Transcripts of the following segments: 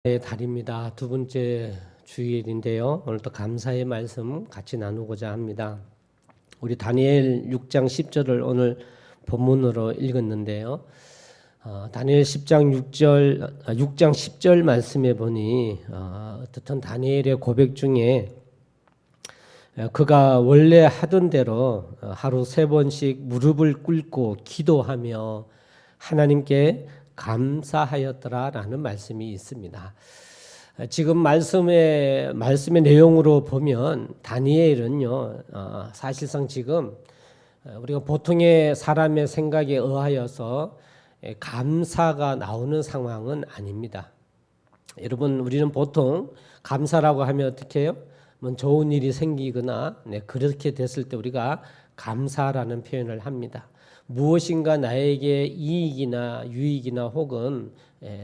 달입니다. 두 번째 주일인데요. 오늘도 감사의 말씀 같이 나누고자 합니다. 우리 다니엘 6장 10절을 오늘 본문으로 읽었는데요. 다니엘 6장 10절 말씀에 보니 어떻든 다니엘의 고백 중에 그가 원래 하던 대로 하루 3번씩 무릎을 꿇고 기도하며 하나님께 감사하였더라라는 말씀이 있습니다. 지금 말씀의 내용으로 보면 다니엘은요, 사실상 지금 우리가 보통의 사람의 생각에 의하여서 감사가 나오는 상황은 아닙니다. 여러분, 우리는 보통 감사라고 하면 어떻게 해요? 뭐 좋은 일이 생기거나 그렇게 됐을 때 우리가 감사라는 표현을 합니다. 무엇인가 나에게 이익이나 유익이나 혹은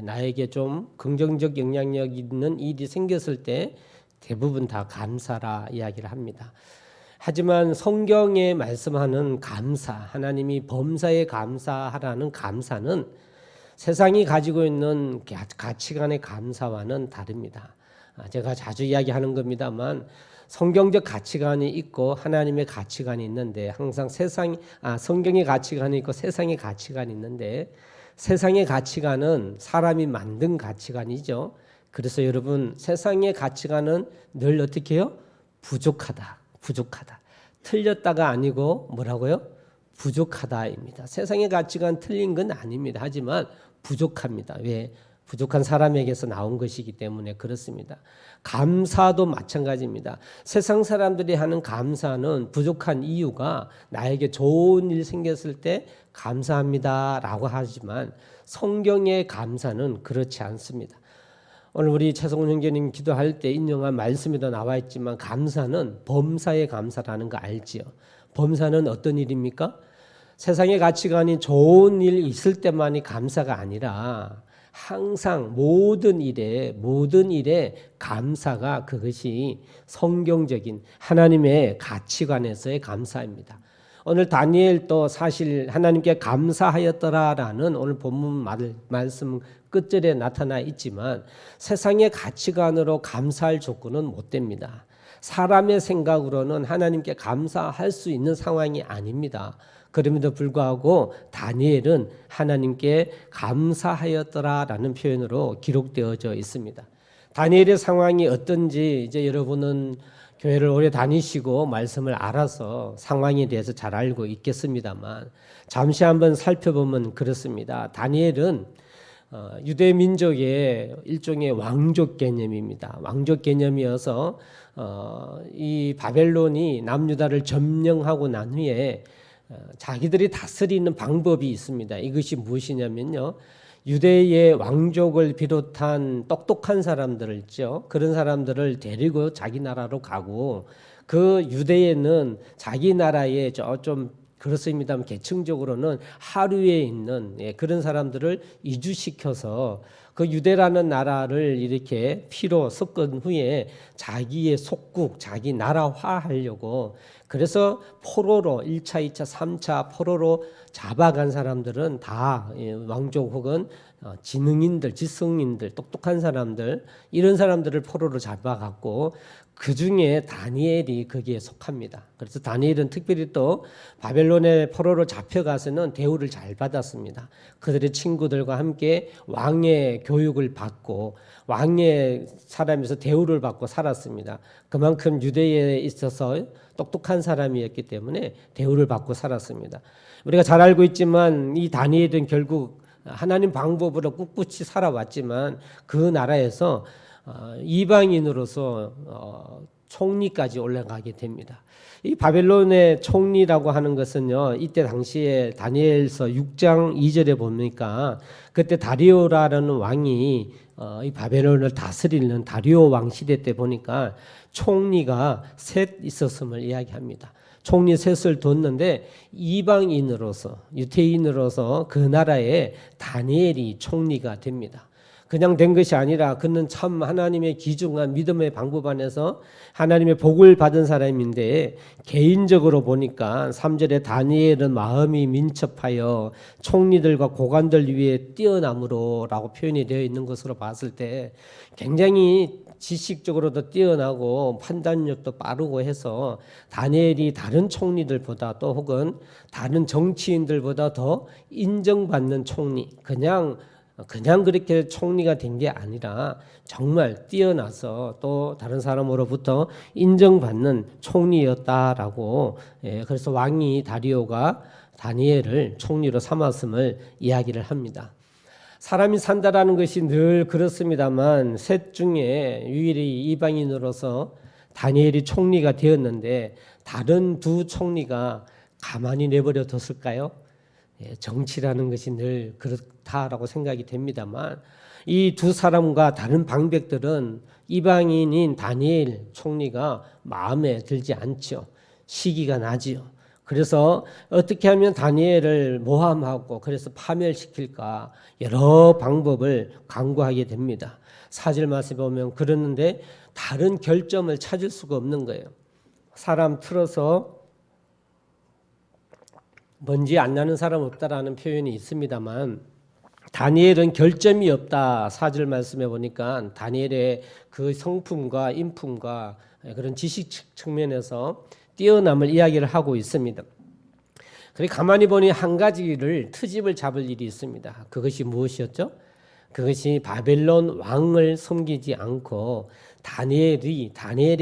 나에게 좀 긍정적 영향력 있는 일이 생겼을 때 대부분 다 감사라 이야기를 합니다. 하지만 성경에 말씀하는 감사, 하나님이 범사에 감사하라는 감사는 세상이 가지고 있는 가치관의 감사와는 다릅니다. 제가 자주 이야기하는 겁니다만 성경적 가치관이 있고 하나님의 가치관이 있는데 항상 성경의 가치관이 있고 세상의 가치관이 있는데 세상의 가치관은 사람이 만든 가치관이죠. 그래서 여러분 세상의 가치관은 늘 어떻게 해요? 부족하다. 틀렸다가 아니고 뭐라고요? 부족하다입니다. 세상의 가치관 틀린 건 아닙니다. 하지만 부족합니다. 왜? 부족한 사람에게서 나온 것이기 때문에 그렇습니다. 감사도 마찬가지입니다. 세상 사람들이 하는 감사는 부족한 이유가 나에게 좋은 일 생겼을 때 감사합니다라고 하지만 성경의 감사는 그렇지 않습니다. 오늘 우리 최성훈 형제님 기도할 때 인용한 말씀에도 나와 있지만 감사는 범사의 감사라는 거 알지요. 범사는 어떤 일입니까? 세상의 가치관이 좋은 일 있을 때만이 감사가 아니라 항상 모든 일에 감사가 그것이 성경적인 하나님의 가치관에서의 감사입니다. 오늘 다니엘도 사실 하나님께 감사하였더라라는 오늘 본문 말씀 끝절에 나타나 있지만 세상의 가치관으로 감사할 조건은 못 됩니다. 사람의 생각으로는 하나님께 감사할 수 있는 상황이 아닙니다. 그럼에도 불구하고 다니엘은 하나님께 감사하였더라라는 표현으로 기록되어져 있습니다. 다니엘의 상황이 어떤지 이제 여러분은 교회를 오래 다니시고 말씀을 알아서 상황에 대해서 잘 알고 있겠습니다만 잠시 한번 살펴보면 그렇습니다. 다니엘은 유대 민족의 일종의 왕족 개념입니다. 왕족 개념이어서 이 바벨론이 남유다를 점령하고 난 후에 자기들이 다스리는 방법이 있습니다. 이것이 무엇이냐면요. 유대의 왕족을 비롯한 똑똑한 사람들을 있죠. 그런 사람들을 데리고 자기 나라로 가고 그 유대에는 자기 나라에 좀 그렇습니다. 계층적으로는 하류에 있는 그런 사람들을 이주시켜서 그 유대라는 나라를 이렇게 피로 섞은 후에 자기의 속국, 자기 나라화하려고 그래서 포로로 1차, 2차, 3차 포로로 잡아간 사람들은 다 왕족 혹은 지성인들, 똑똑한 사람들 이런 사람들을 포로로 잡아갔고 그 중에 다니엘이 거기에 속합니다. 그래서 다니엘은 특별히 또 바벨론의 포로로 잡혀가서는 대우를 잘 받았습니다. 그들의 친구들과 함께 왕의 교육을 받고 왕의 사람에서 대우를 받고 살았습니다. 그만큼 유대에 있어서 똑똑한 사람이었기 때문에 대우를 받고 살았습니다. 우리가 잘 알고 있지만 이 다니엘은 결국 하나님 방법으로 꿋꿋이 살아왔지만 그 나라에서 이방인으로서 총리까지 올라가게 됩니다. 이 바벨론의 총리라고 하는 것은요, 이때 당시에 다니엘서 6장 2절에 보니까 그때 다리오라는 왕이 이 바벨론을 다스리는 다리오 왕 시대 때 보니까 총리가 셋 있었음을 이야기합니다. 총리 셋을 뒀는데 이방인으로서 유태인으로서 그 나라에 다니엘이 총리가 됩니다. 그냥 된 것이 아니라 그는 참 하나님의 귀중한 믿음의 방법 안에서 하나님의 복을 받은 사람인데, 개인적으로 보니까 3절에 다니엘은 마음이 민첩하여 총리들과 고관들 위에 뛰어남으로 라고 표현이 되어 있는 것으로 봤을 때 굉장히 지식적으로도 뛰어나고 판단력도 빠르고 해서 다니엘이 다른 총리들보다 또 혹은 다른 정치인들보다 더 인정받는 총리, 그냥 그렇게 총리가 된 게 아니라 정말 뛰어나서 또 다른 사람으로부터 인정받는 총리였다라고, 그래서 왕이 다리오가 다니엘을 총리로 삼았음을 이야기를 합니다. 사람이 산다라는 것이 늘 그렇습니다만 셋 중에 유일히 이방인으로서 다니엘이 총리가 되었는데 다른 두 총리가 가만히 내버려 뒀을까요? 정치라는 것이 늘 그렇다라고 생각이 됩니다만 이 두 사람과 다른 방백들은 이방인인 다니엘 총리가 마음에 들지 않죠. 시기가 나지요. 그래서 어떻게 하면 다니엘을 모함하고 그래서 파멸시킬까 여러 방법을 강구하게 됩니다. 4절 말씀에 보면 그러는데 다른 결점을 찾을 수가 없는 거예요. 사람 틀어서 먼지 안 나는 사람 없다라는 표현이 있습니다만 다니엘은 결점이 없다. 4절 말씀에 보니까 다니엘의 그 성품과 인품과 그런 지식 측면에서 뛰어남을 이야기를 하고 있습니다. 그래 가만히 보니 한 가지를 트집을 잡을 일이 있습니다. 그것이 무엇이었죠? 그것이 바벨론 왕을 섬기지 않고 다니엘이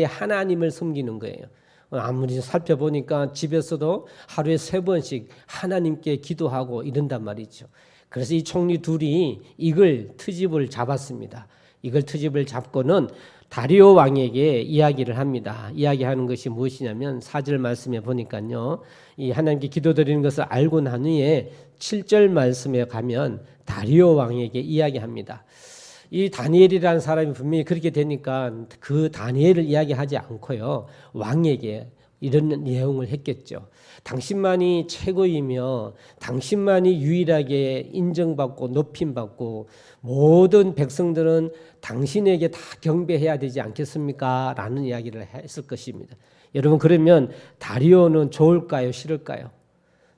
하나님을 섬기는 거예요. 아무리 살펴보니까 집에서도 하루에 3번씩 하나님께 기도하고 이런단 말이죠. 그래서 이 총리 둘이 이걸 트집을 잡았습니다. 이걸 트집을 잡고는 다리오 왕에게 이야기를 합니다. 이야기하는 것이 무엇이냐면 4절 말씀에 보니까요. 이 하나님께 기도드리는 것을 알고 난 후에 7절 말씀에 가면 다리오 왕에게 이야기합니다. 이 다니엘이라는 사람이 분명히 그렇게 되니까 그 다니엘을 이야기하지 않고요. 왕에게 이런 내용을 했겠죠. 당신만이 최고이며 당신만이 유일하게 인정받고 높임받고 모든 백성들은 당신에게 다 경배해야 되지 않겠습니까? 라는 이야기를 했을 것입니다. 여러분 그러면 다리오는 좋을까요? 싫을까요?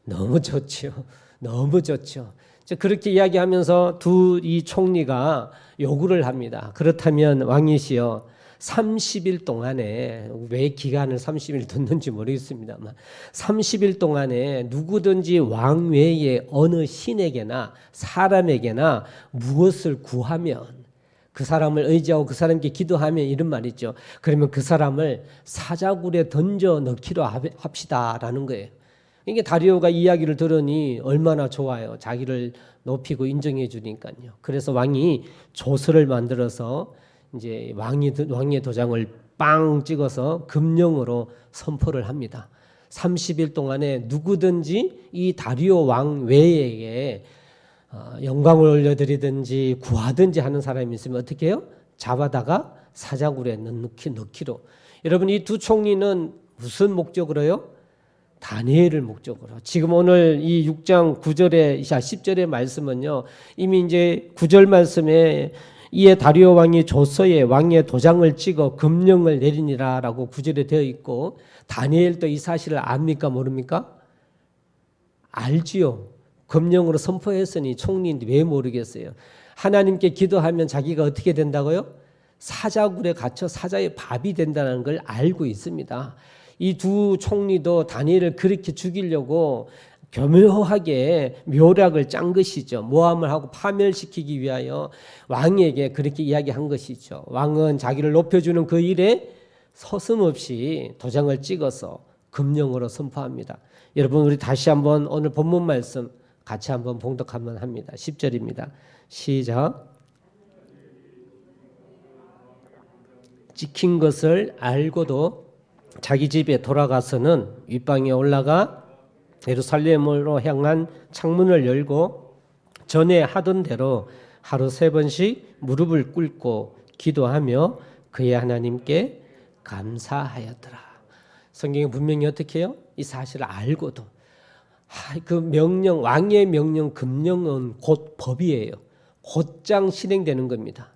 너무 좋죠. 너무 좋죠. 그렇게 이야기하면서 이 총리가 요구를 합니다. 그렇다면 왕이시여 30일 동안에 왜 기간을 30일 뒀는지 모르겠습니다만 30일 동안에 누구든지 왕 외에 어느 신에게나 사람에게나 무엇을 구하면 그 사람을 의지하고 그 사람께 기도하면 이런 말이죠. 그러면 그 사람을 사자굴에 던져 넣기로 합시다라는 거예요. 이게 다리오가 이야기를 들으니 얼마나 좋아요. 자기를 높이고 인정해 주니까요. 그래서 왕이 조서를 만들어서 이제 왕의 도장을 빵 찍어서 금령으로 선포를 합니다. 30일 동안에 누구든지 이 다리오 왕 외에게 영광을 올려드리든지 구하든지 하는 사람이 있으면 어떻게 해요? 잡아다가 사자굴에 넣기로. 여러분 이 두 총리는 무슨 목적으로요? 다니엘을 목적으로. 지금 오늘 이 6장 9절에 10절의 말씀은요. 이미 이제 9절 말씀에 이에 다리오 왕이 조서에 왕의 도장을 찍어 금령을 내리니라라고 9절에 되어 있고 다니엘도 이 사실을 압니까 모릅니까? 알지요. 금령으로 선포했으니 총리인데 왜 모르겠어요. 하나님께 기도하면 자기가 어떻게 된다고요? 사자굴에 갇혀 사자의 밥이 된다는 걸 알고 있습니다. 이 두 총리도 다니엘을 그렇게 죽이려고 교묘하게 묘략을 짠 것이죠. 모함을 하고 파멸시키기 위하여 왕에게 그렇게 이야기한 것이죠. 왕은 자기를 높여주는 그 일에 서슴없이 도장을 찍어서 금령으로 선포합니다. 여러분 우리 다시 한번 오늘 본문 말씀 같이 한번 봉독하면 합니다. 10절입니다. 시작. 찍힌 것을 알고도 자기 집에 돌아가서는 윗방에 올라가 예루살렘으로 향한 창문을 열고 전에 하던 대로 하루 3번씩 무릎을 꿇고 기도하며 그의 하나님께 감사하였더라. 성경이 분명히 어떻게 해요? 이 사실을 알고도 그 명령, 왕의 명령, 금령은 곧 법이에요. 곧장 실행되는 겁니다.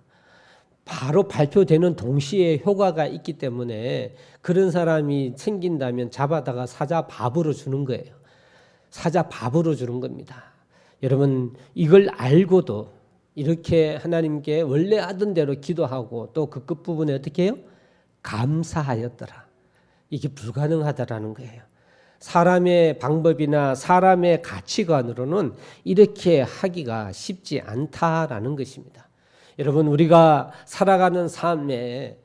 바로 발표되는 동시에 효과가 있기 때문에 그런 사람이 생긴다면 잡아다가 사자 밥으로 주는 거예요. 사자 밥으로 주는 겁니다. 여러분 이걸 알고도 이렇게 하나님께 원래 하던 대로 기도하고 또 그 끝부분에 어떻게 해요? 감사하였더라. 이게 불가능하다라는 거예요. 사람의 방법이나 사람의 가치관으로는 이렇게 하기가 쉽지 않다라는 것입니다. 여러분 우리가 살아가는 삶에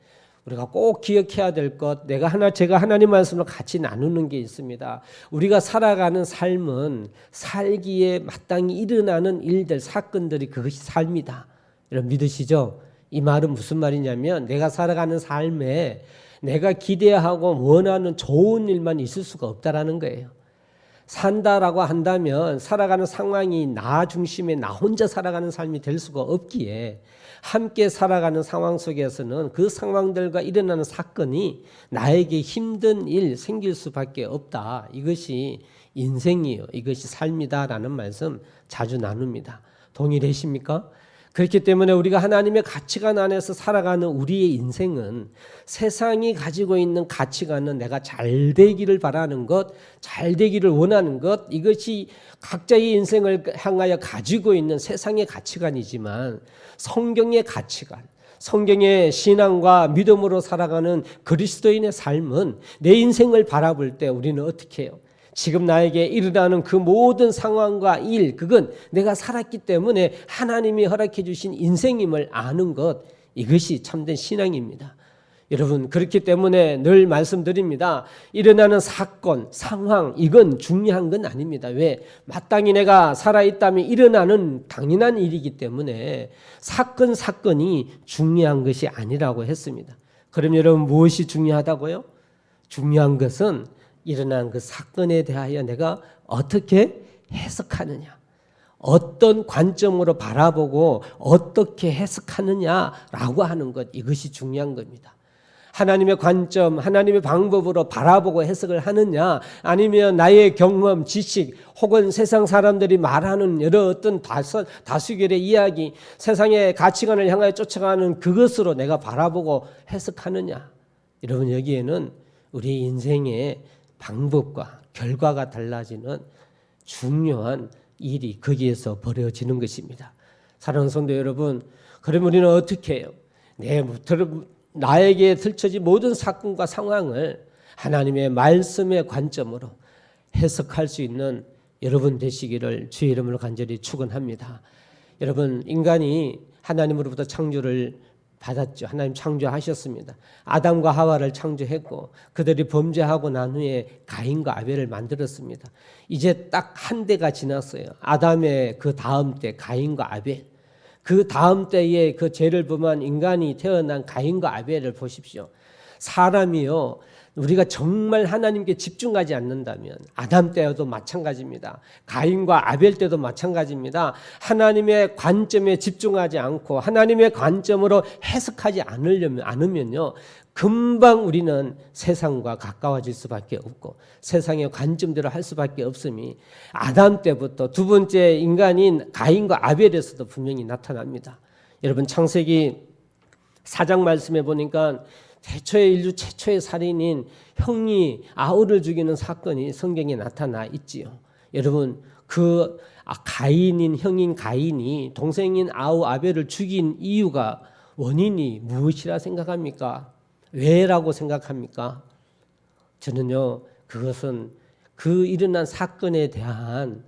우리가 꼭 기억해야 될 것, 제가 하나님 말씀을 같이 나누는 게 있습니다. 우리가 살아가는 삶은 살기에 마땅히 일어나는 일들, 사건들이 그것이 삶이다. 여러분 믿으시죠? 이 말은 무슨 말이냐면 내가 살아가는 삶에 내가 기대하고 원하는 좋은 일만 있을 수가 없다라는 거예요. 산다라고 한다면 살아가는 상황이 나 중심에 나 혼자 살아가는 삶이 될 수가 없기에 함께 살아가는 상황 속에서는 그 상황들과 일어나는 사건이 나에게 힘든 일 생길 수밖에 없다. 이것이 인생이요. 이것이 삶이다라는 말씀 자주 나눕니다. 동의되십니까? 그렇기 때문에 우리가 하나님의 가치관 안에서 살아가는 우리의 인생은 세상이 가지고 있는 가치관은 내가 잘 되기를 바라는 것, 잘 되기를 원하는 것, 이것이 각자의 인생을 향하여 가지고 있는 세상의 가치관이지만 성경의 가치관, 성경의 신앙과 믿음으로 살아가는 그리스도인의 삶은 내 인생을 바라볼 때 우리는 어떻게 해요? 지금 나에게 일어나는 그 모든 상황과 일, 그건 내가 살았기 때문에 하나님이 허락해 주신 인생임을 아는 것, 이것이 참된 신앙입니다. 여러분 그렇기 때문에 늘 말씀드립니다. 일어나는 사건, 상황, 이건 중요한 건 아닙니다. 왜? 마땅히 내가 살아있다면 일어나는 당연한 일이기 때문에 사건이 중요한 것이 아니라고 했습니다. 그럼 여러분 무엇이 중요하다고요? 중요한 것은 일어난 그 사건에 대하여 내가 어떻게 해석하느냐, 어떤 관점으로 바라보고 어떻게 해석하느냐라고 하는 것, 이것이 중요한 겁니다. 하나님의 관점, 하나님의 방법으로 바라보고 해석을 하느냐, 아니면 나의 경험, 지식, 혹은 세상 사람들이 말하는 여러 어떤 다수결의 이야기, 세상의 가치관을 향하여 쫓아가는 그것으로 내가 바라보고 해석하느냐. 여러분 여기에는 우리 인생의 방법과 결과가 달라지는 중요한 일이 거기에서 벌어지는 것입니다. 사랑하는 성도 여러분, 그럼 우리는 어떻게 해요? 나에게 펼쳐진 모든 사건과 상황을 하나님의 말씀의 관점으로 해석할 수 있는 여러분 되시기를 주의 이름으로 간절히 축원합니다. 여러분 인간이 하나님으로부터 창조를 받았죠. 하나님 창조하셨습니다. 아담과 하와를 창조했고 그들이 범죄하고 난 후에 가인과 아벨을 만들었습니다. 이제 딱 한 대가 지났어요. 아담의 그 다음 때 가인과 아벨. 그 다음 때에 그 죄를 범한 인간이 태어난 가인과 아벨을 보십시오. 사람이요, 우리가 정말 하나님께 집중하지 않는다면 아담 때도 마찬가지입니다. 가인과 아벨 때도 마찬가지입니다. 하나님의 관점에 집중하지 않고 하나님의 관점으로 해석하지 않으면요, 금방 우리는 세상과 가까워질 수밖에 없고 세상의 관점대로 할 수밖에 없음이 아담 때부터 두 번째 인간인 가인과 아벨에서도 분명히 나타납니다. 여러분 창세기 4장 말씀에 보니까 인류 최초의 살인인 형이 아우를 죽이는 사건이 성경에 나타나 있지요. 여러분 그 가인인 형인 가인이 동생인 아우 아벨을 죽인 이유가 원인이 무엇이라 생각합니까? 왜라고 생각합니까? 저는요 그것은 그 일어난 사건에 대한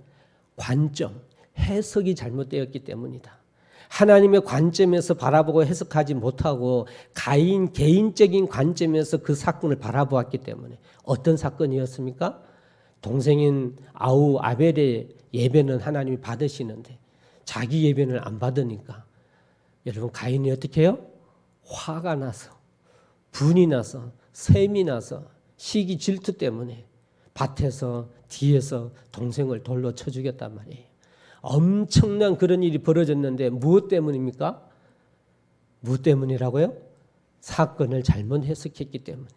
관점, 해석이 잘못되었기 때문이다. 하나님의 관점에서 바라보고 해석하지 못하고 가인 개인적인 관점에서 그 사건을 바라보았기 때문에. 어떤 사건이었습니까? 동생인 아우 아벨의 예배는 하나님이 받으시는데 자기 예배는 안 받으니까 여러분 가인이 어떻게 해요? 화가 나서 분이 나서 셈이 나서 시기 질투 때문에 밭에서 뒤에서 동생을 돌로 쳐 죽였단 말이에요. 엄청난 그런 일이 벌어졌는데 무엇 때문입니까? 무엇 때문이라고요? 사건을 잘못 해석했기 때문에,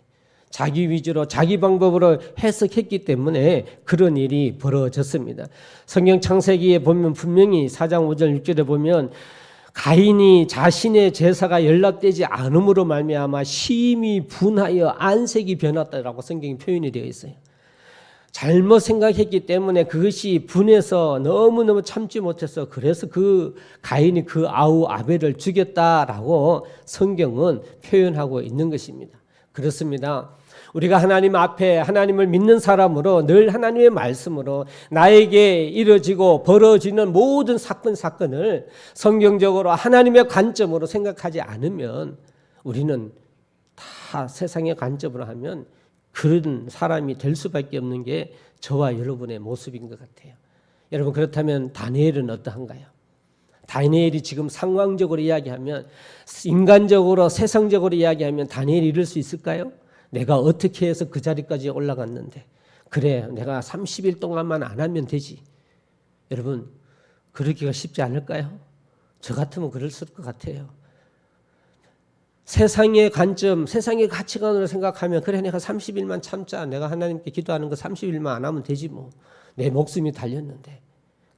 자기 위주로 자기 방법으로 해석했기 때문에 그런 일이 벌어졌습니다. 성경 창세기에 보면 분명히 4장 5절 6절에 보면 가인이 자신의 제사가 연락되지 않음으로 말미암아 심히 분하여 안색이 변했다라고 성경이 표현이 되어 있어요. 잘못 생각했기 때문에 그것이 분해서 너무너무 참지 못해서 그래서 그 가인이 그 아우 아벨을 죽였다라고 성경은 표현하고 있는 것입니다. 그렇습니다. 우리가 하나님 앞에 하나님을 믿는 사람으로 늘 하나님의 말씀으로 나에게 이루어지고 벌어지는 모든 사건을 성경적으로 하나님의 관점으로 생각하지 않으면 우리는 다 세상의 관점으로 하면 그런 사람이 될 수밖에 없는 게 저와 여러분의 모습인 것 같아요. 여러분 그렇다면 다니엘은 어떠한가요? 다니엘이 지금 상황적으로 이야기하면 인간적으로 세상적으로 이야기하면 다니엘이 이룰 수 있을까요? 내가 어떻게 해서 그 자리까지 올라갔는데 그래 내가 30일 동안만 안 하면 되지. 여러분 그러기가 쉽지 않을까요? 저 같으면 그럴 것 같아요. 세상의 관점, 세상의 가치관으로 생각하면 그래 내가 30일만 참자. 내가 하나님께 기도하는 거 30일만 안 하면 되지 뭐. 내 목숨이 달렸는데.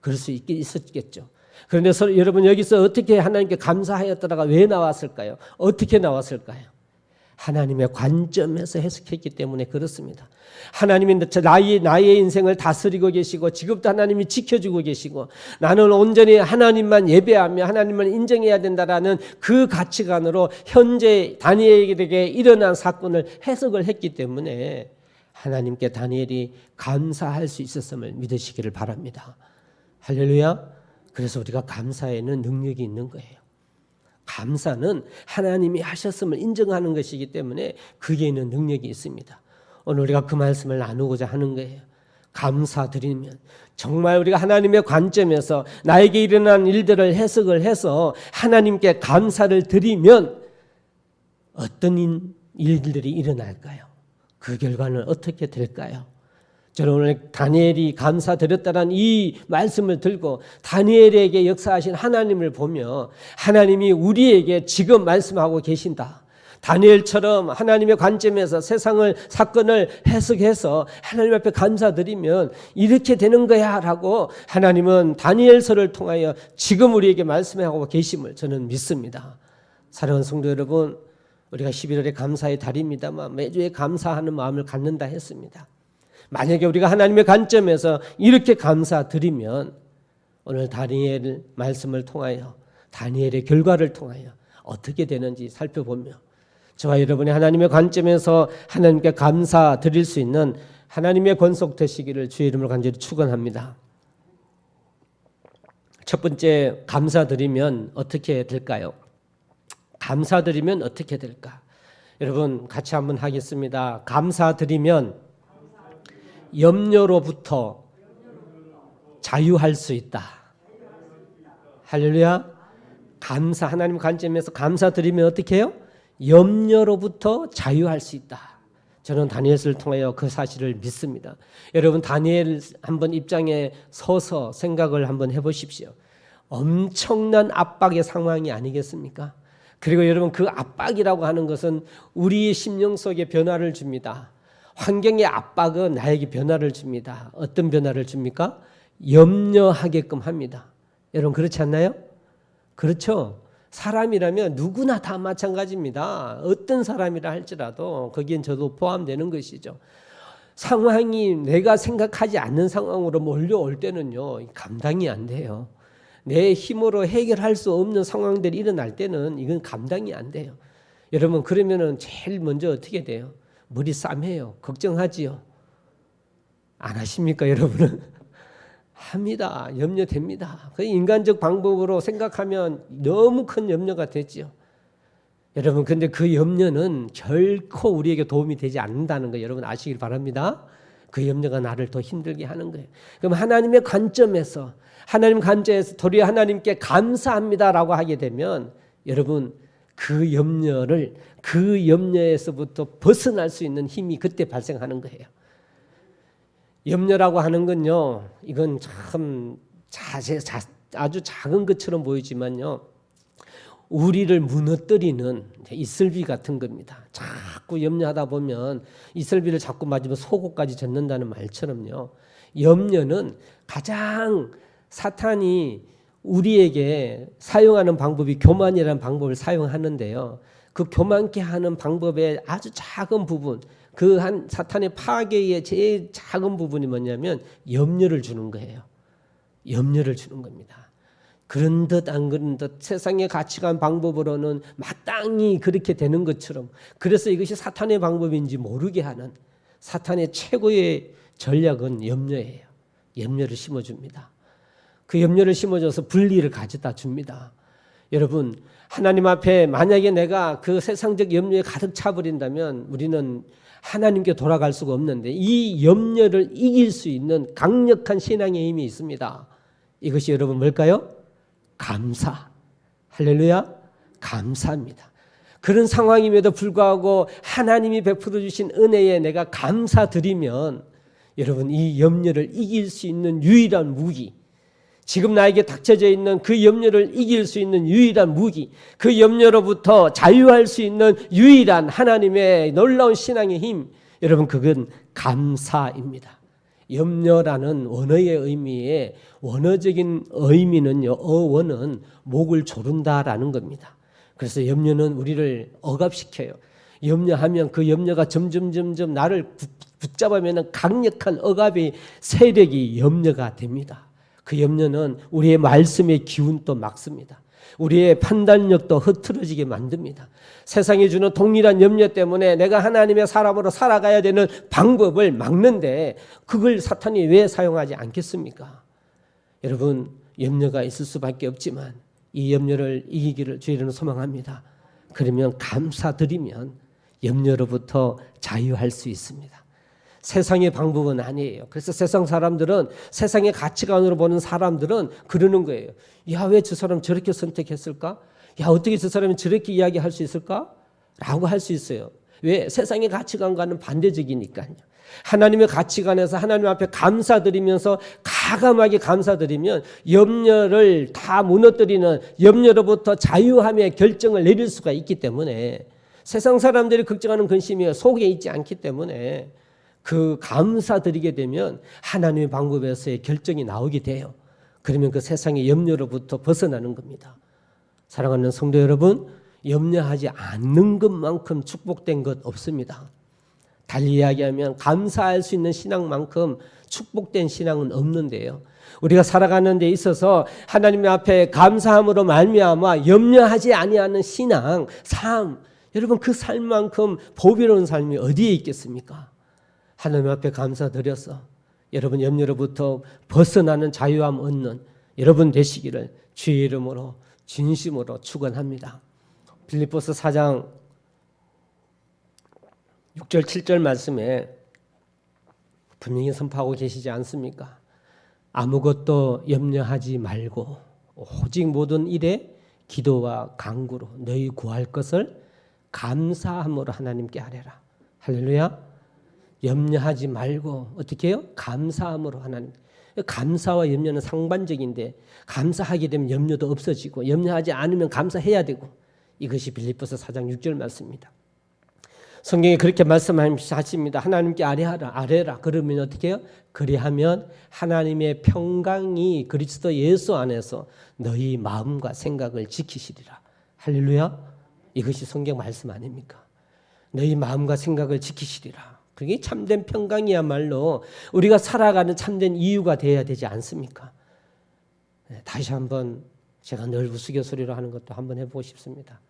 그럴 수 있었겠죠. 그런데 여러분 여기서 어떻게 하나님께 감사하였더라가 왜 나왔을까요? 어떻게 나왔을까요? 하나님의 관점에서 해석했기 때문에 그렇습니다. 하나님이 나의 인생을 다스리고 계시고 지금도 하나님이 지켜주고 계시고 나는 온전히 하나님만 예배하며 하나님을 인정해야 된다라는 그 가치관으로 현재 다니엘에게 일어난 사건을 해석을 했기 때문에 하나님께 다니엘이 감사할 수 있었음을 믿으시기를 바랍니다. 할렐루야. 그래서 우리가 감사에는 능력이 있는 거예요. 감사는 하나님이 하셨음을 인정하는 것이기 때문에 그에는 능력이 있습니다. 오늘 우리가 그 말씀을 나누고자 하는 거예요. 감사드리면 정말 우리가 하나님의 관점에서 나에게 일어난 일들을 해석을 해서 하나님께 감사를 드리면 어떤 일들이 일어날까요? 그 결과는 어떻게 될까요? 저는 오늘 다니엘이 감사드렸다는 이 말씀을 들고 다니엘에게 역사하신 하나님을 보며 하나님이 우리에게 지금 말씀하고 계신다. 다니엘처럼 하나님의 관점에서 세상을 사건을 해석해서 하나님 앞에 감사드리면 이렇게 되는 거야 라고 하나님은 다니엘서를 통하여 지금 우리에게 말씀하고 계심을 저는 믿습니다. 사랑하는 성도 여러분, 우리가 11월에 감사의 달입니다만 매주에 감사하는 마음을 갖는다 했습니다. 만약에 우리가 하나님의 관점에서 이렇게 감사드리면 오늘 다니엘 말씀을 통하여 다니엘의 결과를 통하여 어떻게 되는지 살펴보며 저와 여러분이 하나님의 관점에서 하나님께 감사드릴 수 있는 하나님의 권속 되시기를 주의 이름으로 간절히 축원합니다. 첫 번째, 감사드리면 어떻게 될까요? 감사드리면 어떻게 될까? 여러분 같이 한번 하겠습니다. 감사드리면 염려로부터 자유할 수 있다. 할렐루야. 감사, 하나님 관점에서 감사드리면 어떻게 해요? 염려로부터 자유할 수 있다. 저는 다니엘을 통하여 그 사실을 믿습니다. 여러분 다니엘 한번 입장에 서서 생각을 한번 해보십시오. 엄청난 압박의 상황이 아니겠습니까? 그리고 여러분 그 압박이라고 하는 것은 우리의 심령 속에 변화를 줍니다. 환경의 압박은 나에게 변화를 줍니다. 어떤 변화를 줍니까? 염려하게끔 합니다. 여러분 그렇지 않나요? 그렇죠. 사람이라면 누구나 다 마찬가지입니다. 어떤 사람이라 할지라도 거기엔 저도 포함되는 것이죠. 상황이 내가 생각하지 않는 상황으로 몰려올 때는요 감당이 안 돼요. 내 힘으로 해결할 수 없는 상황들이 일어날 때는 이건 감당이 안 돼요. 여러분 그러면은 제일 먼저 어떻게 돼요? 머리 싸매요. 걱정하지요. 안 하십니까 여러분은? 합니다. 염려됩니다. 그 인간적 방법으로 생각하면 너무 큰 염려가 되지요. 여러분 근데 그 염려는 결코 우리에게 도움이 되지 않는다는 거 여러분 아시길 바랍니다. 그 염려가 나를 더 힘들게 하는 거예요. 그럼 하나님의 관점에서 하나님 관점에서 도리어 하나님께 감사합니다라고 하게 되면 여러분 그 염려에서부터 벗어날 수 있는 힘이 그때 발생하는 거예요. 염려라고 하는 건요, 이건 참 아주 작은 것처럼 보이지만요, 우리를 무너뜨리는 이슬비 같은 겁니다. 자꾸 염려하다 보면 이슬비를 자꾸 맞으면 속옷까지 젖는다는 말처럼요, 염려는 가장 사탄이 우리에게 사용하는 방법이 교만이라는 방법을 사용하는데요. 그 교만케 하는 방법의 아주 작은 부분, 그 한 사탄의 파괴의 제일 작은 부분이 뭐냐면 염려를 주는 거예요. 염려를 주는 겁니다. 그런 듯 안 그런 듯 세상의 가치관 방법으로는 마땅히 그렇게 되는 것처럼, 그래서 이것이 사탄의 방법인지 모르게 하는 사탄의 최고의 전략은 염려예요. 염려를 심어줍니다. 그 염려를 심어줘서 분리를 가져다 줍니다. 여러분, 하나님 앞에 만약에 내가 그 세상적 염려에 가득 차버린다면 우리는 하나님께 돌아갈 수가 없는데, 이 염려를 이길 수 있는 강력한 신앙의 힘이 있습니다. 이것이 여러분 뭘까요? 감사. 할렐루야. 감사입니다. 그런 상황임에도 불구하고 하나님이 베풀어 주신 은혜에 내가 감사드리면 여러분, 이 염려를 이길 수 있는 유일한 무기, 지금 나에게 닥쳐져 있는 그 염려를 이길 수 있는 유일한 무기, 그 염려로부터 자유할 수 있는 유일한 하나님의 놀라운 신앙의 힘, 여러분, 그건 감사입니다. 염려라는 원어의 의미의 원어적인 의미는요, 어원은 목을 조른다라는 겁니다. 그래서 염려는 우리를 억압시켜요. 염려하면 그 염려가 점점 나를 붙잡으면 강력한 억압의 세력이 염려가 됩니다. 그 염려는 우리의 말씀의 기운도 막습니다. 우리의 판단력도 흐트러지게 만듭니다. 세상이 주는 동일한 염려 때문에 내가 하나님의 사람으로 살아가야 되는 방법을 막는데 그걸 사탄이 왜 사용하지 않겠습니까? 여러분, 염려가 있을 수밖에 없지만 이 염려를 이기기를 주의는 소망합니다. 그러면 감사드리면 염려로부터 자유할 수 있습니다. 세상의 방법은 아니에요. 그래서 세상 사람들은, 세상의 가치관으로 보는 사람들은 그러는 거예요. 야, 왜 저 사람 저렇게 선택했을까? 야, 어떻게 저 사람이 저렇게 이야기할 수 있을까? 라고 할 수 있어요. 왜? 세상의 가치관과는 반대적이니까요. 하나님의 가치관에서 하나님 앞에 감사드리면서 가감하게 감사드리면 염려를 다 무너뜨리는, 염려로부터 자유함의 결정을 내릴 수가 있기 때문에, 세상 사람들이 걱정하는 근심이 속에 있지 않기 때문에 그 감사드리게 되면 하나님의 방법에서의 결정이 나오게 돼요. 그러면 그 세상의 염려로부터 벗어나는 겁니다. 사랑하는 성도 여러분, 염려하지 않는 것만큼 축복된 것 없습니다. 달리 이야기하면 감사할 수 있는 신앙만큼 축복된 신앙은 없는데요. 우리가 살아가는 데 있어서 하나님 앞에 감사함으로 말미암아 염려하지 아니하는 신앙, 삶, 여러분, 그 삶만큼 보배로운 삶이 어디에 있겠습니까? 하나님 앞에 감사드려서 여러분 염려로부터 벗어나는 자유함 얻는 여러분 되시기를 주의 이름으로 진심으로 축원합니다. 빌립보서 4장 6절 7절 말씀에 분명히 선포하고 계시지 않습니까? 아무것도 염려하지 말고 오직 모든 일에 기도와 간구로 너희 구할 것을 감사함으로 하나님께 아뢰라. 할렐루야. 염려하지 말고 어떻게 해요? 감사함으로 하나님. 감사와 염려는 상반적인데 감사하게 되면 염려도 없어지고 염려하지 않으면 감사해야 되고, 이것이 빌립보서 4장 6절 말씀입니다. 성경에 그렇게 말씀하십니다. 하나님께 아뢰라. 그러면 어떻게 해요? 그리하면 하나님의 평강이 그리스도 예수 안에서 너희 마음과 생각을 지키시리라. 할렐루야. 이것이 성경 말씀 아닙니까? 너희 마음과 생각을 지키시리라. 그게 참된 평강이야말로 우리가 살아가는 참된 이유가 되어야 되지 않습니까? 다시 한번 제가 늘 우스갯소리로 하는 것도 한번 해보고 싶습니다.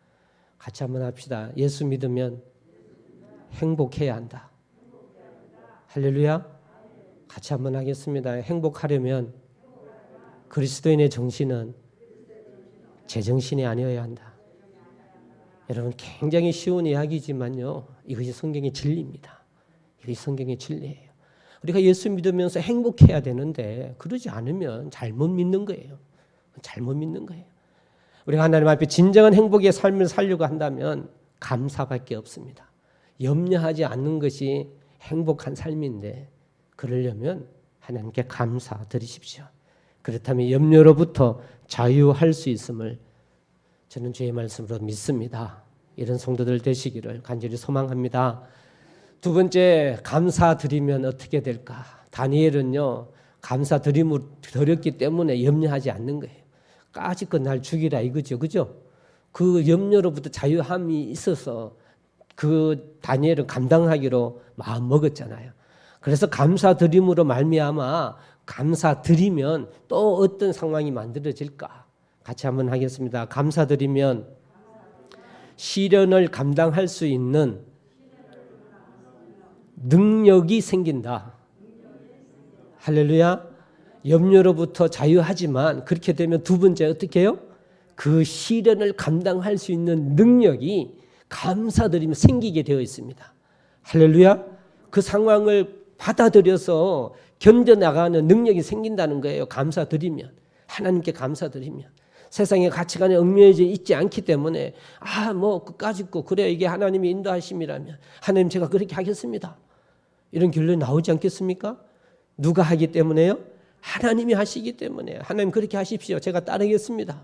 같이 한번 합시다. 예수 믿으면 행복해야 한다. 할렐루야. 같이 한번 하겠습니다. 행복하려면 그리스도인의 정신은 제정신이 아니어야 한다. 여러분, 굉장히 쉬운 이야기지만요, 이것이 성경의 진리입니다. 이것이 성경의 진리예요. 우리가 예수 믿으면서 행복해야 되는데 그러지 않으면 잘못 믿는 거예요. 잘못 믿는 거예요. 우리가 하나님 앞에 진정한 행복의 삶을 살려고 한다면 감사밖에 없습니다. 염려하지 않는 것이 행복한 삶인데, 그러려면 하나님께 감사드리십시오. 그렇다면 염려로부터 자유할 수 있음을 저는 주의 말씀으로 믿습니다. 이런 성도들 되시기를 간절히 소망합니다. 두 번째, 감사드리면 어떻게 될까? 다니엘은요, 감사드림을 드렸기 때문에 염려하지 않는 거예요. 까짓 날 죽이라 이거죠. 그죠? 그 염려로부터 자유함이 있어서 그 다니엘은 감당하기로 마음 먹었잖아요. 그래서 감사드림으로 말미암아 감사드리면 또 어떤 상황이 만들어질까? 같이 한번 하겠습니다. 감사드리면 시련을 감당할 수 있는 능력이 생긴다. 할렐루야. 염려로부터 자유하지만 그렇게 되면 두 번째 어떻게 해요? 그 시련을 감당할 수 있는 능력이 감사드리면 생기게 되어 있습니다. 할렐루야. 그 상황을 받아들여서 견뎌나가는 능력이 생긴다는 거예요. 감사드리면. 하나님께 감사드리면. 세상의 가치관에 얽매여져 있지 않기 때문에 끝까지 거 그래 이게 하나님의 인도하심이라면 하나님 제가 그렇게 하겠습니다. 이런 결론이 나오지 않겠습니까? 누가 하기 때문에요? 하나님이 하시기 때문에 하나님 그렇게 하십시오. 제가 따르겠습니다.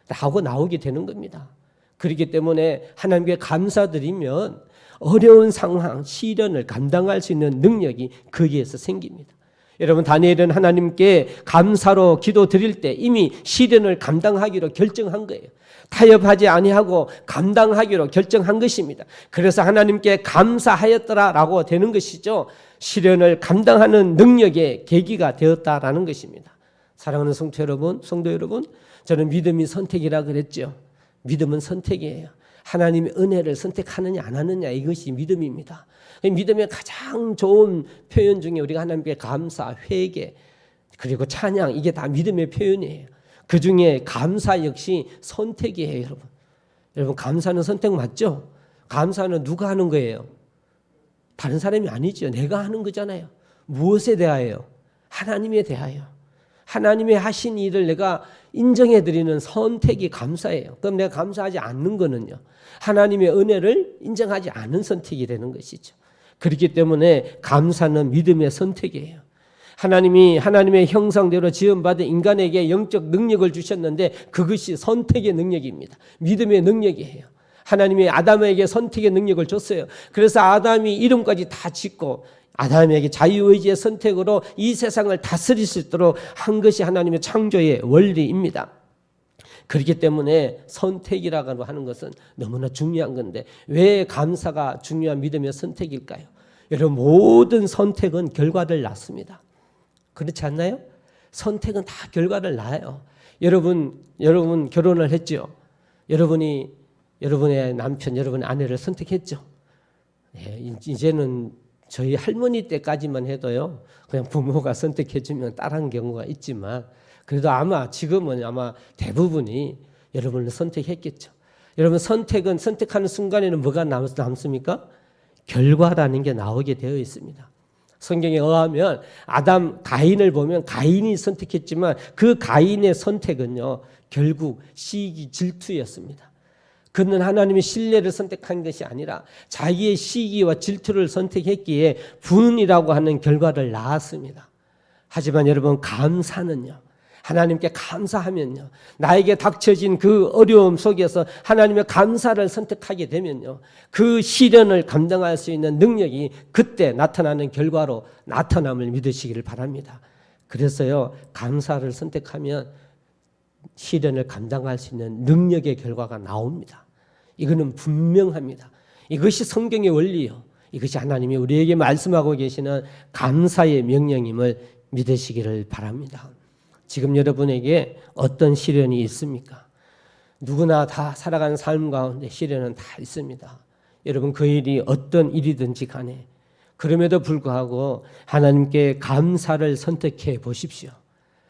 하고 나오게 되는 겁니다. 그렇기 때문에 하나님께 감사드리면 어려운 상황, 시련을 감당할 수 있는 능력이 거기에서 생깁니다. 여러분 다니엘은 하나님께 감사로 기도 드릴 때 이미 시련을 감당하기로 결정한 거예요. 타협하지 아니하고 감당하기로 결정한 것입니다. 그래서 하나님께 감사하였더라라고 되는 것이죠. 시련을 감당하는 능력의 계기가 되었다라는 것입니다. 사랑하는 성도 여러분, 저는 믿음이 선택이라 그랬죠. 믿음은 선택이에요. 하나님의 은혜를 선택하느냐 안 하느냐 이것이 믿음입니다. 믿음의 가장 좋은 표현 중에 우리가 하나님께 감사, 회개 그리고 찬양 이게 다 믿음의 표현이에요. 그 중에 감사 역시 선택이에요. 여러분 감사는 선택 맞죠? 감사는 누가 하는 거예요? 다른 사람이 아니죠. 내가 하는 거잖아요. 무엇에 대하여? 하나님에 대하여. 하나님의 하신 일을 내가 인정해드리는 선택이 감사예요. 그럼 내가 감사하지 않는 거는요. 하나님의 은혜를 인정하지 않은 선택이 되는 것이죠. 그렇기 때문에 감사는 믿음의 선택이에요. 하나님이 하나님의 형상대로 지음받은 인간에게 영적 능력을 주셨는데 그것이 선택의 능력입니다. 믿음의 능력이에요. 하나님이 아담에게 선택의 능력을 줬어요. 그래서 아담이 이름까지 다 짓고 아담에게 자유의지의 선택으로 이 세상을 다스릴 수 있도록 한 것이 하나님의 창조의 원리입니다. 그렇기 때문에 선택이라고 하는 것은 너무나 중요한 건데 왜 감사가 중요한 믿음의 선택일까요? 여러분 모든 선택은 결과를 낳습니다. 그렇지 않나요? 선택은 다 결과를 낳아요. 여러분 결혼을 했죠. 여러분의 남편, 여러분의 아내를 선택했죠. 이제는 저희 할머니 때까지만 해도요. 그냥 부모가 선택해주면 따라한 경우가 있지만 그래도 지금은 대부분이 여러분을 선택했겠죠. 여러분 선택하는 순간에는 뭐가 남습니까? 결과라는 게 나오게 되어 있습니다. 성경에 의하면 가인을 보면 가인이 선택했지만 그 가인의 선택은요. 결국 시기 질투였습니다. 그는 하나님의 신뢰를 선택한 것이 아니라 자기의 시기와 질투를 선택했기에 분이라고 하는 결과를 낳았습니다. 하지만 여러분 감사는요. 하나님께 감사하면요. 나에게 닥쳐진 그 어려움 속에서 하나님의 감사를 선택하게 되면요. 그 시련을 감당할 수 있는 능력이 그때 나타나는 결과로 나타남을 믿으시기를 바랍니다. 그래서요. 감사를 선택하면 시련을 감당할 수 있는 능력의 결과가 나옵니다. 이거는 분명합니다. 이것이 성경의 원리요. 이것이 하나님이 우리에게 말씀하고 계시는 감사의 명령임을 믿으시기를 바랍니다. 지금 여러분에게 어떤 시련이 있습니까? 누구나 다 살아가는 삶 가운데 시련은 다 있습니다. 여러분 그 일이 어떤 일이든지 간에 그럼에도 불구하고 하나님께 감사를 선택해 보십시오.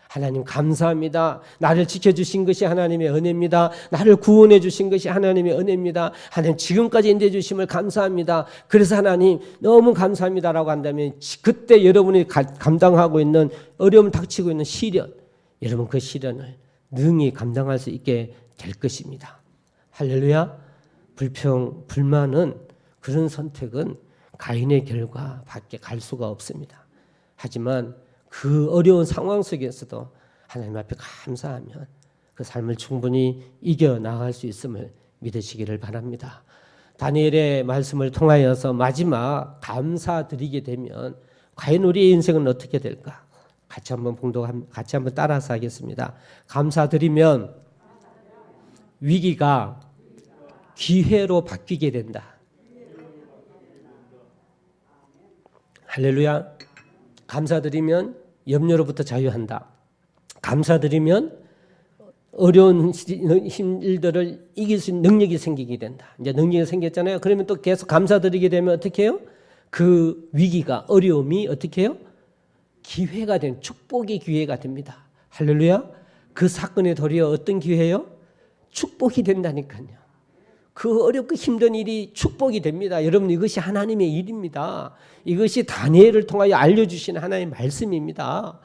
하나님 감사합니다. 나를 지켜주신 것이 하나님의 은혜입니다. 나를 구원해 주신 것이 하나님의 은혜입니다. 하나님 지금까지 인도해 주심을 감사합니다. 그래서 하나님 너무 감사합니다라고 한다면 그때 여러분이 감당하고 있는 어려움 닥치고 있는 시련 여러분 그 시련을 능히 감당할 수 있게 될 것입니다. 할렐루야. 불만은 그런 선택은 가인의 결과밖에 갈 수가 없습니다. 하지만 그 어려운 상황 속에서도 하나님 앞에 감사하면 그 삶을 충분히 이겨나갈 수 있음을 믿으시기를 바랍니다. 다니엘의 말씀을 통하여서 마지막 감사드리게 되면 과연 우리의 인생은 어떻게 될까? 같이 한번 같이 한번 따라서 하겠습니다. 감사드리면 위기가 기회로 바뀌게 된다. 할렐루야. 감사드리면 염려로부터 자유한다. 감사드리면 어려운 일들을 이길 수 있는 능력이 생기게 된다. 이제 능력이 생겼잖아요. 그러면 또 계속 감사드리게 되면 어떻게 해요? 그 위기가, 어려움이 어떻게 해요? 기회가 된, 축복의 기회가 됩니다. 할렐루야. 그 사건의 도리어 어떤 기회예요? 축복이 된다니까요. 그 어렵고 힘든 일이 축복이 됩니다. 여러분, 이것이 하나님의 일입니다. 이것이 다니엘을 통하여 알려주신 하나님의 말씀입니다.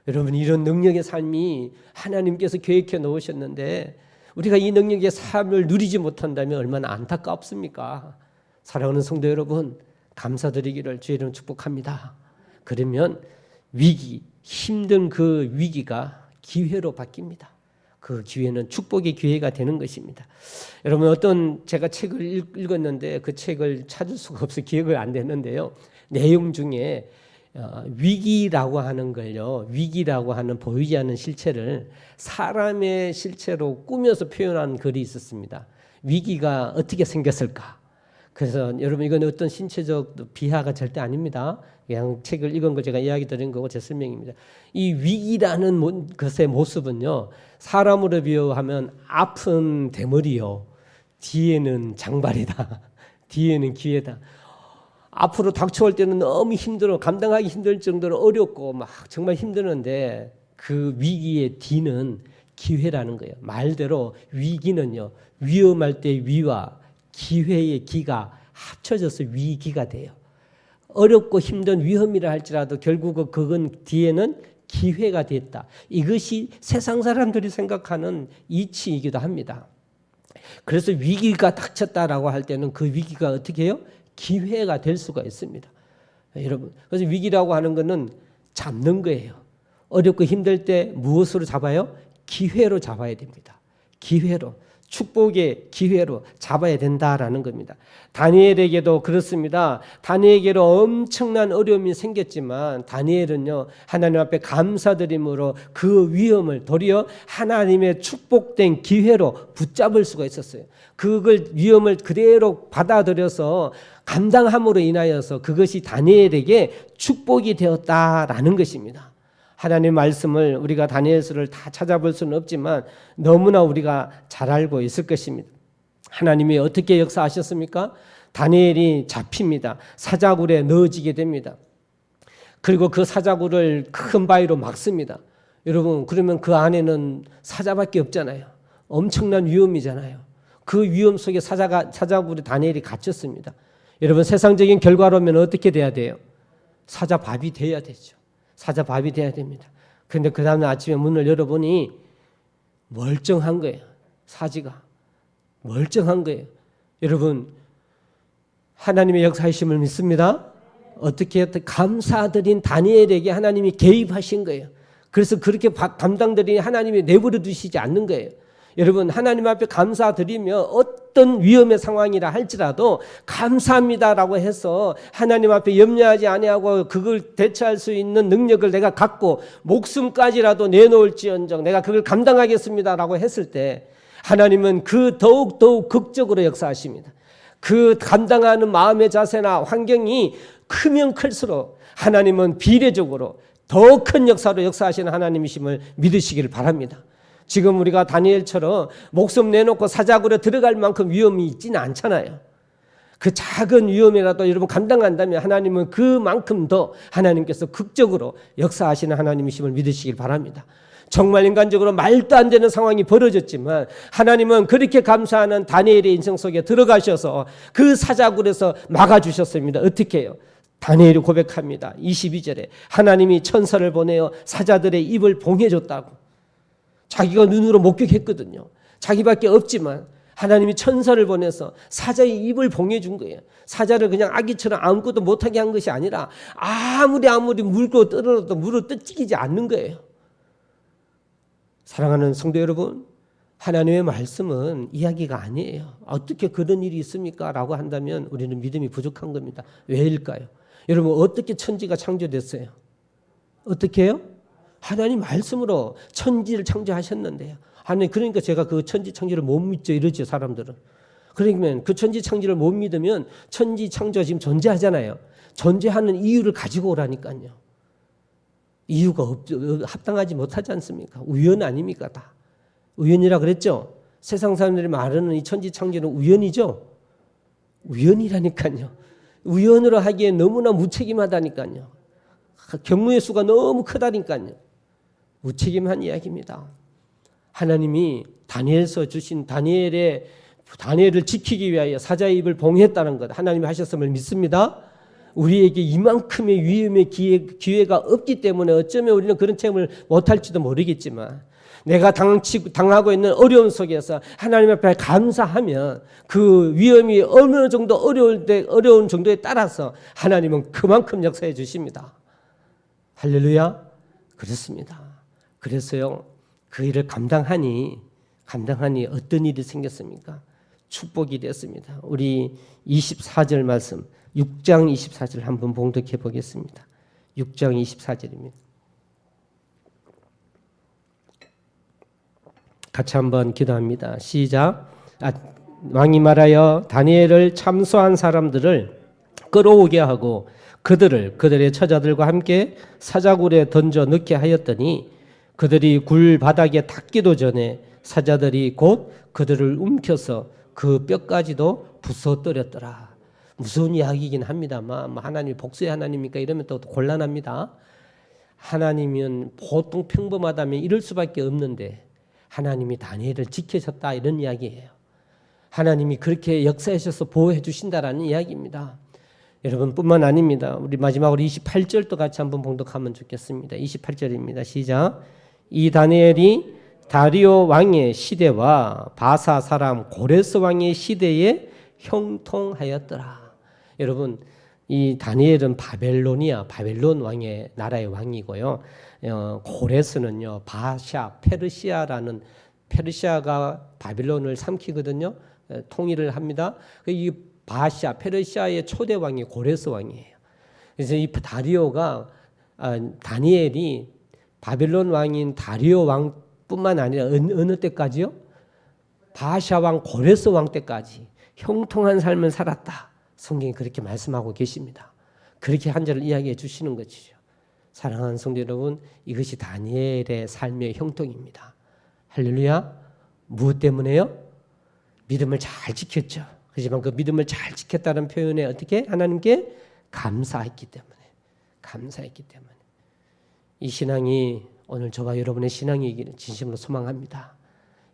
여러분, 이런 능력의 삶이 하나님께서 계획해 놓으셨는데 우리가 이 능력의 삶을 누리지 못한다면 얼마나 안타깝습니까? 사랑하는 성도 여러분, 감사드리기를 주의 이름으로 축복합니다. 그러면 위기, 힘든 그 위기가 기회로 바뀝니다. 그 기회는 축복의 기회가 되는 것입니다. 여러분, 어떤 제가 책을 읽었는데 그 책을 찾을 수가 없어 기억이 안 되는데요. 내용 중에 위기라고 하는 걸요, 위기라고 하는 보이지 않는 실체를 사람의 실체로 꾸며서 표현한 글이 있었습니다. 위기가 어떻게 생겼을까? 그래서 여러분, 이건 어떤 신체적 비하가 절대 아닙니다. 그냥 책을 읽은 거 제가 이야기 드린 거고 제 설명입니다. 이 위기라는 것의 모습은요, 사람으로 비유하면 아픈 대머리요, 뒤에는 장발이다, 뒤에는 기회다. 앞으로 닥쳐올 때는 너무 힘들어, 감당하기 힘들 정도로 어렵고 막 정말 힘드는데 그 위기의 뒤는 기회라는 거예요. 말대로 위기는요, 위험할 때 위와 기회의 기가 합쳐져서 위기가 돼요. 어렵고 힘든 위험이라 할지라도 결국 그건 뒤에는 기회가 됐다. 이것이 세상 사람들이 생각하는 이치이기도 합니다. 그래서 위기가 닥쳤다라고 할 때는 그 위기가 어떻게 해요? 기회가 될 수가 있습니다. 여러분, 그래서 위기라고 하는 것은 잡는 거예요. 어렵고 힘들 때 무엇으로 잡아요? 기회로 잡아야 됩니다. 기회로, 축복의 기회로 잡아야 된다라는 겁니다. 다니엘에게도 그렇습니다. 다니엘에게도 엄청난 어려움이 생겼지만 다니엘은요, 하나님 앞에 감사드림으로 그 위험을 도리어 하나님의 축복된 기회로 붙잡을 수가 있었어요. 그걸 위험을 그대로 받아들여서 감당함으로 인하여서 그것이 다니엘에게 축복이 되었다라는 것입니다. 하나님의 말씀을 우리가 다니엘서를 다 찾아볼 수는 없지만 너무나 우리가 잘 알고 있을 것입니다. 하나님이 어떻게 역사하셨습니까? 다니엘이 잡힙니다. 사자굴에 넣어지게 됩니다. 그리고 그 사자굴을 큰 바위로 막습니다. 여러분, 그러면 그 안에는 사자밖에 없잖아요. 엄청난 위험이잖아요. 그 위험 속에 사자굴에 다니엘이 갇혔습니다. 여러분, 세상적인 결과로면 어떻게 돼야 돼요? 사자밥이 돼야 되죠. 사자밥이 돼야 됩니다. 그런데 그 다음날 아침에 문을 열어보니 멀쩡한 거예요. 사지가 멀쩡한 거예요. 여러분, 하나님의 역사이심을 믿습니다. 어떻게 감사드린 다니엘에게 하나님이 개입하신 거예요. 그래서 그렇게 감당들이 하나님이 내버려 두시지 않는 거예요. 여러분, 하나님 앞에 감사드리며 어떤 위험의 상황이라 할지라도 감사합니다라고 해서 하나님 앞에 염려하지 아니하고 그걸 대처할 수 있는 능력을 내가 갖고 목숨까지라도 내놓을지언정 내가 그걸 감당하겠습니다라고 했을 때 하나님은 그 더욱 극적으로 역사하십니다. 그 감당하는 마음의 자세나 환경이 크면 클수록 하나님은 비례적으로 더 큰 역사로 역사하시는 하나님이심을 믿으시기를 바랍니다. 지금 우리가 다니엘처럼 목숨 내놓고 사자굴에 들어갈 만큼 위험이 있지는 않잖아요. 그 작은 위험이라도 여러분 감당한다면 하나님은 그만큼 더 하나님께서 극적으로 역사하시는 하나님이심을 믿으시길 바랍니다. 정말 인간적으로 말도 안 되는 상황이 벌어졌지만 하나님은 그렇게 감사하는 다니엘의 인생 속에 들어가셔서 그 사자굴에서 막아주셨습니다. 어떻게 해요? 다니엘이 고백합니다. 22절에 하나님이 천사를 보내어 사자들의 입을 봉해줬다고. 자기가 눈으로 목격했거든요. 자기밖에 없지만 하나님이 천사를 보내서 사자의 입을 봉해준 거예요. 사자를 그냥 아기처럼 아무것도 못하게 한 것이 아니라 아무리 물고 떨어도 물을 뜯기지 않는 거예요. 사랑하는 성도 여러분, 하나님의 말씀은 이야기가 아니에요. 어떻게 그런 일이 있습니까? 라고 한다면 우리는 믿음이 부족한 겁니다. 왜일까요? 여러분, 어떻게 천지가 창조됐어요? 어떻게 해요? 하나님 말씀으로 천지를 창조하셨는데요. 하나님 그러니까 제가 그 천지 창조를 못 믿죠 이러죠 사람들은. 그러면 그 천지 창조를 못 믿으면 천지 창조가 지금 존재하잖아요. 존재하는 이유를 가지고 오라니까요. 이유가 합당하지 못하지 않습니까? 우연 아닙니까 다. 우연이라 그랬죠. 세상 사람들이 말하는 이 천지 창조는 우연이죠. 우연이라니까요. 우연으로 하기에 너무나 무책임하다니까요. 경무의 수가 너무 크다니까요. 무책임한 이야기입니다. 하나님이 다니엘서 주신 다니엘을 지키기 위하여 사자의 입을 봉했다는 것 하나님이 하셨음을 믿습니다. 우리에게 이만큼의 위험의 기회가 없기 때문에 어쩌면 우리는 그런 체험을 못할지도 모르겠지만 내가 당하고 있는 어려움 속에서 하나님 앞에 감사하면 그 위험이 어느 정도 어려운 정도에 따라서 하나님은 그만큼 역사해 주십니다. 할렐루야. 그렇습니다. 그래서요 그 일을 감당하니 어떤 일이 생겼습니까? 축복이 됐습니다. 우리 24절 말씀 6장 24절 한번 봉독해 보겠습니다. 6장 24절입니다. 같이 한번 기도합니다. 시작. 왕이 말하여 다니엘을 참소한 사람들을 끌어오게 하고 그들의 처자들과 함께 사자굴에 던져 넣게 하였더니 그들이 굴 바닥에 닿기도 전에 사자들이 곧 그들을 움켜서 그 뼈까지도 부숴뜨렸더라. 무서운 이야기이긴 합니다만 하나님이 복수의 하나님입니까? 이러면 또 곤란합니다. 하나님은 보통 평범하다면 이럴 수밖에 없는데 하나님이 다니엘을 지키셨다 이런 이야기예요. 하나님이 그렇게 역사하셔서 보호해 주신다라는 이야기입니다. 여러분 뿐만 아닙니다. 우리 마지막으로 28절도 같이 한번 봉독하면 좋겠습니다. 28절입니다. 시작. 이 다니엘이 다리오 왕의 시대와 바사 사람 고레스 왕의 시대에 형통하였더라. 여러분 이 다니엘은 바벨론 왕의 나라의 왕이고요. 고레스는요 바샤 페르시아라는 페르시아가 바벨론을 삼키거든요. 통일을 합니다. 이 바샤 페르시아의 초대 왕이 고레스 왕이에요. 그래서 이 다니엘이 바벨론 왕인 다리오 왕뿐만 아니라 어느 때까지요? 바샤 왕 고레스 왕 때까지 형통한 삶을 살았다. 성경이 그렇게 말씀하고 계십니다. 그렇게 한 절을 이야기해 주시는 것이죠. 사랑하는 성도 여러분, 이것이 다니엘의 삶의 형통입니다. 할렐루야. 무엇 때문에요? 믿음을 잘 지켰죠. 하지만 그 믿음을 잘 지켰다는 표현에 어떻게 하나님께 감사했기 때문에 이 신앙이 오늘 저와 여러분의 신앙이기를 진심으로 소망합니다.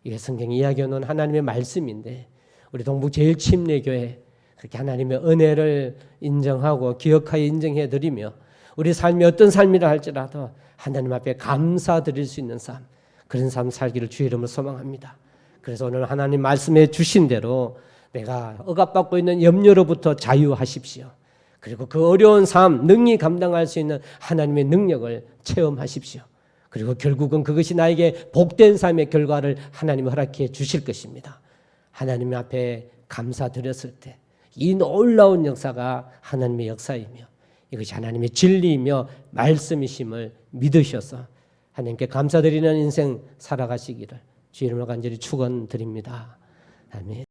이게 성경이 이야기하는 하나님의 말씀인데 우리 동북 제일침례교회 그렇게 하나님의 은혜를 인정하고 기억하여 인정해 드리며 우리 삶이 어떤 삶이라 할지라도 하나님 앞에 감사드릴 수 있는 삶, 그런 삶 살기를 주의 이름으로 소망합니다. 그래서 오늘 하나님 말씀해 주신 대로 내가 억압받고 있는 염려로부터 자유하십시오. 그리고 그 어려운 삶 능히 감당할 수 있는 하나님의 능력을 체험하십시오. 그리고 결국은 그것이 나에게 복된 삶의 결과를 하나님이 허락해 주실 것입니다. 하나님 앞에 감사드렸을 때 이 놀라운 역사가 하나님의 역사이며 이것이 하나님의 진리이며 말씀이심을 믿으셔서 하나님께 감사드리는 인생 살아가시기를 주의 이름으로 간절히 축원드립니다. 아멘.